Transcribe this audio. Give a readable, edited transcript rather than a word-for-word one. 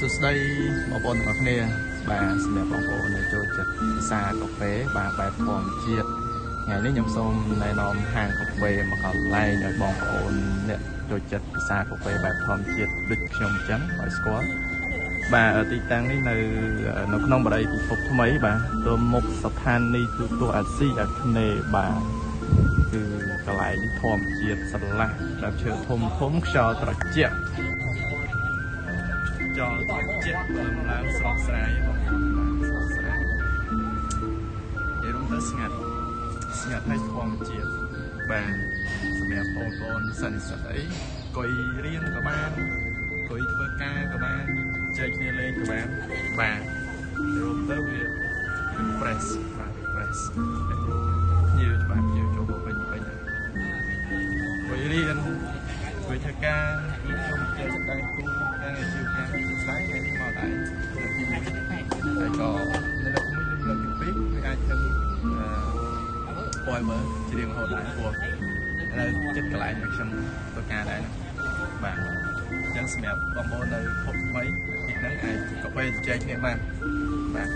សួស្តីបងប្អូនទាំងអស់គ្នាបាទសម្រាប់បងប្អូនដែលចូលចិត្តភាសាកាហ្វេបាទបែបធម្មជាតិថ្ងៃនេះខ្ញុំសូមណែនាំហាងកាហ្វេមួយកន្លែងឲ្យបងប្អូនអ្នកចូលចិត្តភាសាកាហ្វេបែបធម្មជាតិដូចខ្ញុំអញ្ចឹងឲ្យស្គាល់បាទទីតាំងនេះនៅក្នុងបរិយាពិភពថ្មីបាទទៅមុខស្ថានីយទូតអាស៊ីអាគ្នេយ៍បាទគឺកន្លែងនេះធម្មជាតិស្រឡះដើមឈើធំខ្យល់ត្រជាក់ចោលត្រជាក់លំឡើងស្រស់ស្រាយបងប្អូនស្រស់ស្រាយនិយាយរួមទៅស្ងាត់ហើយធម្មជាតិបាទសម្រាប់បងប្អូនសិនសិតអីអង្គុយរៀនក៏បានអង្គុយធ្វើការក៏បានចែកគ្នាលេងក៏បានបាទរួមទៅវា fresh បាទ fresh ញើបាទញើចូលមកវិញអង្គុយរៀនអង្គុយធ្វើការខ្ញុំចេះតែគូការងារជាការស្ដាយនេះមកដែរហើយក៏នៅលើមួយលើកទី2វាអាចធ្វើពណ៌មើលជារៀងរហូតដែរព្រោះនៅចិត្តកន្លែងដែលខ្ញុំធ្វើការដែរបាទអញ្ចឹងសម្រាប់បងប្អូននៅភពថ្មីទីហ្នឹងអាចកាហ្វេចែកគ្នាបានបាទ